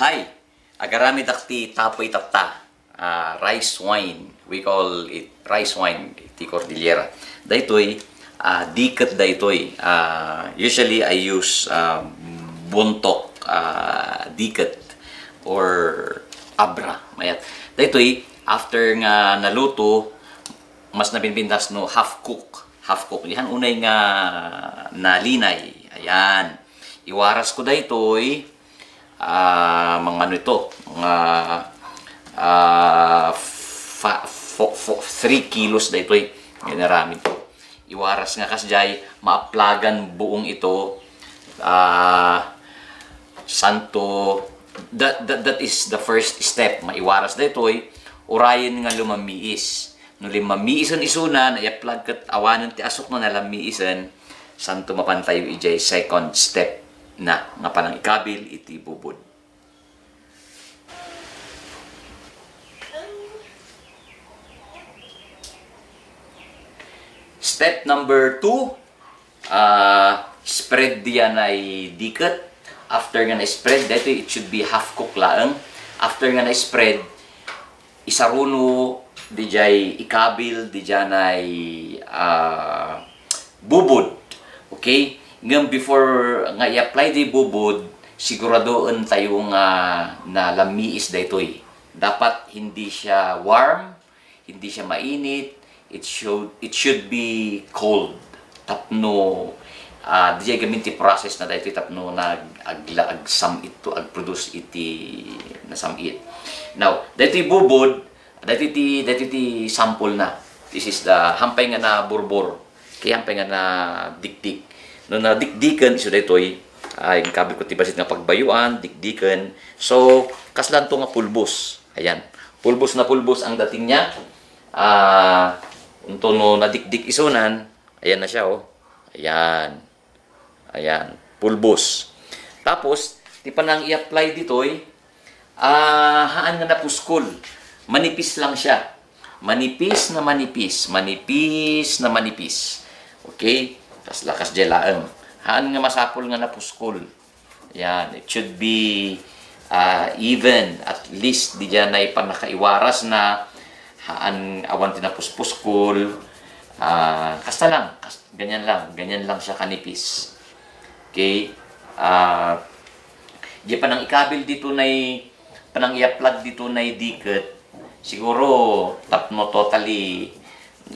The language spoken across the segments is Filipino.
Hi, agarami takti tapoy tapta, rice wine. We call it rice wine, ti Cordillera. Daytoy, diket daytoy. Usually I use buntok diket or abra. Mayat. Daytoy, after nga naluto, mas nabinbintas no half cook. Half cook. Yan unay nga nalinay. Ayan. Iwaras ko daytoy. Mga ano ito, mga 3 kilos na ito eh. Ginarami ito. Iwaras nga kasjay, maaplagan buong ito. Santo, that is the first step. Maiwaras na ito eh. Urayan nga lumamiis. No limamiisan isunan, i-aplag kat awanan ti asok no nalamiisan, santo mapantay ijay second step na nga panang ikabil iti bubod. Step number 2, spread diyan ay diket. After nga na-spread, dito it should be half cook laang. After nga na-spread, isaruno dijay ikabil diyan ay bubod. Okay? Ngayon, before nga i-apply di bubod, siguradoon tayo nga na lamiis daytoy. Dapat hindi siya warm, hindi siya mainit, it should be cold. Tapno, di gaminti process na daytoy tapno ag-samit to, ag-produce iti na samit. Now, daytoy bubod, daytoy ti sample na. This is the hampay nga na burbor, kaya hampay nga na dikdik. No na dikdikan iso daytoy ay kabil ko tibasit nga pagbayuan, dikdikan. So kaslan to nga pulbos. Ayan. Pulbos na pulbos ang dating niya. Unto no nadikdik isunan, ayan na siya oh. Ayan. Ayan, pulbos. Tapos ti panang i-apply ditoy haan nga napuskol. Manipis lang siya. Manipis na manipis, manipis na manipis. Okay? Tas lakas jelaeng. Haan nga masapol nga napuskol. Yan, it should be even. At least di dyan na ipanakaiwaras na haan awan tinapuspuskol. Kasta lang. Ganyan lang siya kanipis. Okay? Di panang ikabil dito na panang i-apply dito na diket. Siguro tapno totally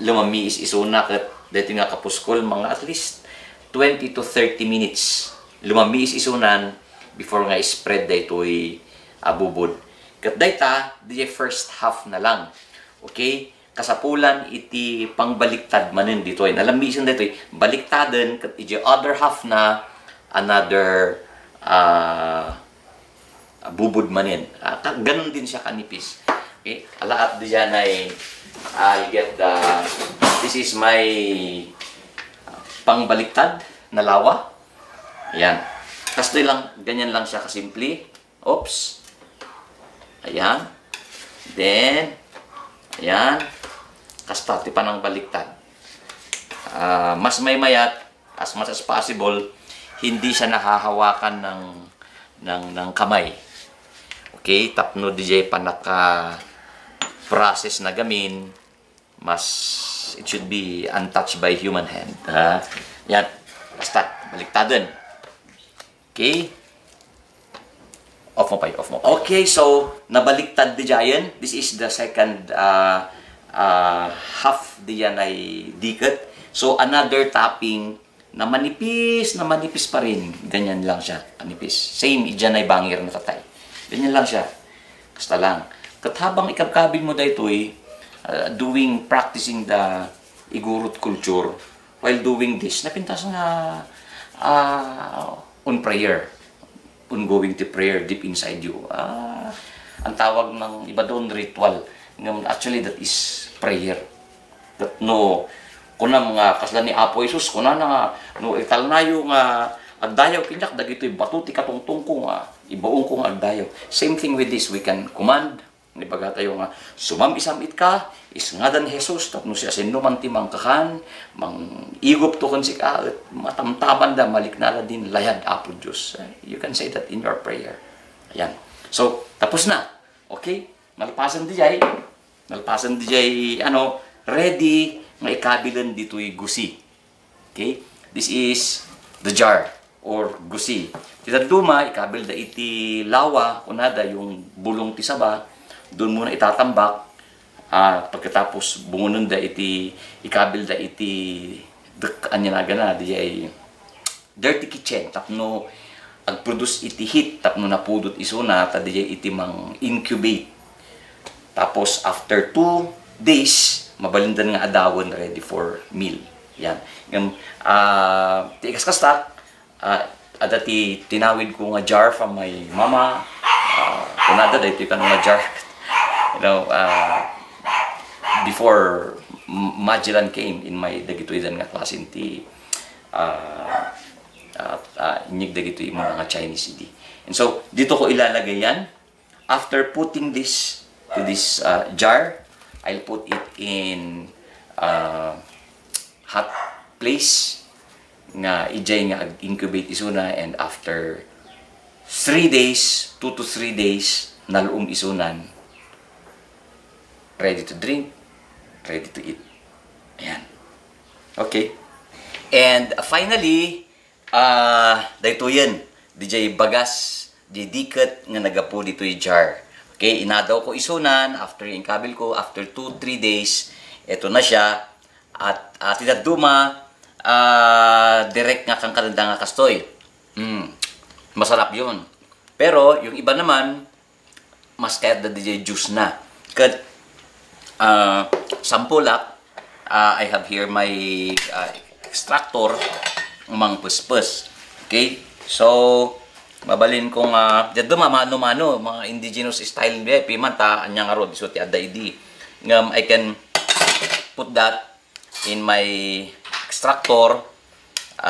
lumamiis isuna kat dito nga kapuskol mga at least 20 to 30 minutes lumamiis isunan before nga spread daytoy bubod. Kat dayta di first half na lang. Okay? Kasapulan iti pangbaliktad manen ditoy. Nalamiisan daytoy baliktaden kat iti other half na another bubod manen. Ganun din siya kanipis. Okay? Alaat diyan ay I get this is my pangbaliktad na lawa. Ayan. Kastoy lang, ganyan lang siya kasimple. Oops. Ayan. Then, ayan. Kasta, ti panang baliktad. Mas may mayat, as much as possible, hindi siya nahahawakan ng kamay. Okay? Tapno DJ panaka process na gamin, mas it should be untouched by human hand. Yan. Basta, baliktadan. Okay? Off mo pa, off mo. Okay, so, nabaliktad di dyan. This is the second half diyan ay diket. So, another topping na manipis pa rin. Ganyan lang siya, manipis. Same, dyan ay bangir na tatay. Ganyan lang siya. Basta lang. Habang ikabkabin mo daytoy practicing the igurot culture while doing this, napintas nga on prayer, on going to prayer deep inside you. Ang tawag ng iba doon ritual. Actually, that is prayer. That no, kuna mga kaslan ni Apo Jesus, kuna na nga, no, italnayo nga agdayaw kinyak, dagito'y batuti katungtung ko nga, ibaong ko nga agdayaw. Same thing with this, we can command, nibaga tayo nga, sumam-isamit ka, is nga dan Jesus, tapno siya sino man timang kakan, mang igop to kan si ka, matamtaban da, maliknala din, layad Apo Diyos. You can say that in your prayer. Ayan. So, tapos na. Okay? Malpasan di jay, ready nga ikabilan dito'y gusi. Okay? This is the jar or gusi. Titaduma, ikabil da iti lawa, kunada yung bulong ti saba, doon muna itatambak. Pagkatapos bungunan da iti, ikabil da iti, anya na gana, di ay dirty kitchen, tapno agproduce iti heat, tapno napudot isuna, tadi ay iti mang incubate. Tapos after 2 days, mabalindan nga adawon ready for meal. Yan. Ti ikaskas ada ti tinawid ko nga jar from my mama. Kunada da ito ka nga jar. Before Magellan came in my dagitoidan nga klasin ti inyig dagito yung mga Chinese idi. And so, dito ko ilalagay yan. After putting this to this jar, I'll put it in hot place nga ijay nga incubate isuna, and after 3 days, 2 to 3 days, naluom isunan, ready to drink, ready to eat. Ayan. Okay. And finally, dito yan, DJ bagas, di diket nga nagapo dito yung jar. Okay, inadaw ko isunan, after yung kabil ko, after 2-3 days, eto na siya. At tinaduma, direct nga kang kananda nga kastoy. Masarap yun. Pero, yung iba naman, mas kaya da DJ juice na. Kad, sampulak, I have here my extractor, umang puspus. Okay? So, mabalin kong dito mano-mano mga indigenous style be pimanta anya nga rod so ti adda idi I can put that in my extractor.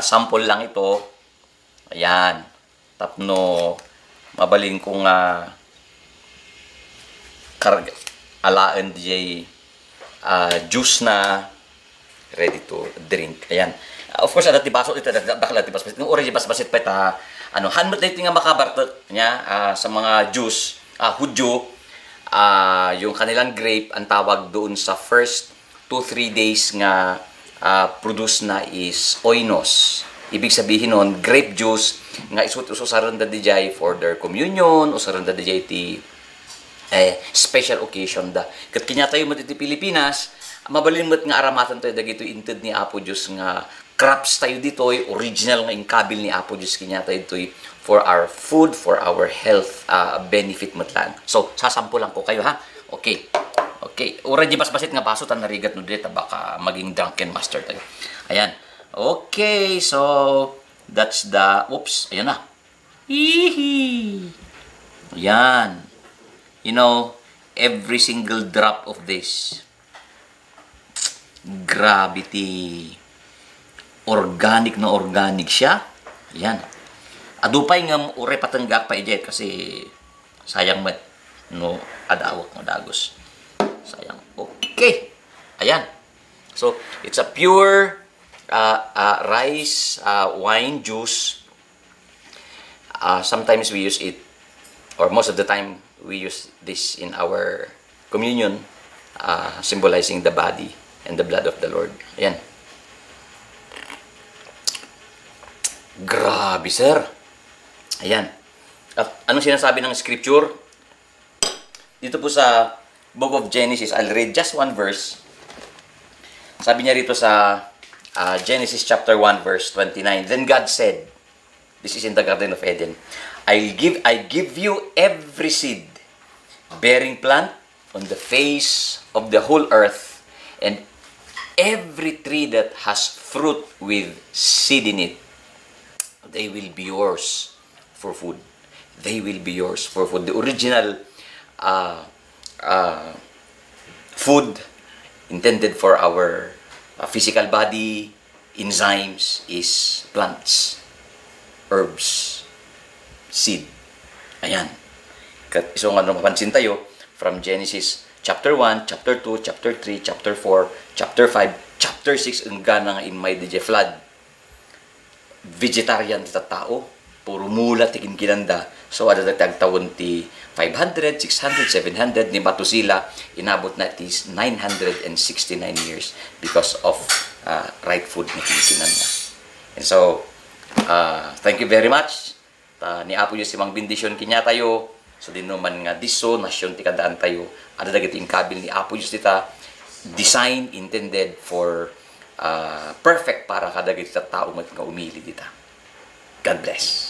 Sample lang ito. Ayan. Tapno mabalin kong alaan DJ juice na ready to drink. Ayan. Of course, ada ti baso ito, bakla ti basbasit. Nung orange basbasit pa ita, handmade na ito nga makabartot niya sa mga juice, hudyo, yung kanilang grape, ang tawag doon sa first 2-3 days nga produce na is oinos. Ibig sabihin nun, grape juice, nga usaron da dijay for their communion, usaron da dijay ti special occasion da. Kat kanya tayo matiti Pilipinas, mabalimot nga aramatan tayo dagito inted ni Apo Diyos nga crops tayo ditoy, original nga inkabil ni Apo Diyos kanya tayo ditoy for our food, for our health benefit matlan. So, sasampo lang ko kayo ha. Okay. Okay. Ura di basbasit nga baso tan narigat no dito baka maging drunken master tayo. Ayan. Okay. So, that's the oops, ayan na. Hihi. Ayan. You know, every single drop of this gravity organic na organic siya. Yan. Adupay nga ure patenggak pa ijet kasi sayang met no adawak mo dagos. Sayang. Okay. Ayan. So, it's a pure rice wine juice. Sometimes we use it, or most of the time we use this in our communion, symbolizing the body and the blood of the Lord. Ayan. Grabe, sir. Ayan. At anong sinasabi ng scripture? Dito po sa Book of Genesis, I'll read just one verse. Sabi niya rito sa Genesis chapter 1 verse 29. Then God said, this is in the Garden of Eden, I give you every seed bearing plant on the face of the whole earth, and every tree that has fruit with seed in it. They will be yours for food. They will be yours for food. The original food intended for our physical body, enzymes, is plants, herbs, seed. Ayan. So nga mapansin tayo, from Genesis chapter 1, chapter 2, chapter 3, chapter 4, chapter 5, chapter 6, ang gana nga in my DJ flood. Vegetarian tita tao, puro mula tikin kinanda. So ada tagtawon ti 500, 600, 700 ni Batusila, inabot na is 969 years because of right food ni kinanda. And so, thank you very much. Ni Apo Diyos simang bendisyon kinya tayo. So din naman nga diso, nasyon ti kadaan tayo. Ada dagiti kabil ni Apo Diyos dita, design, intended for perfect para kadagiti tao nga umili dita. God bless.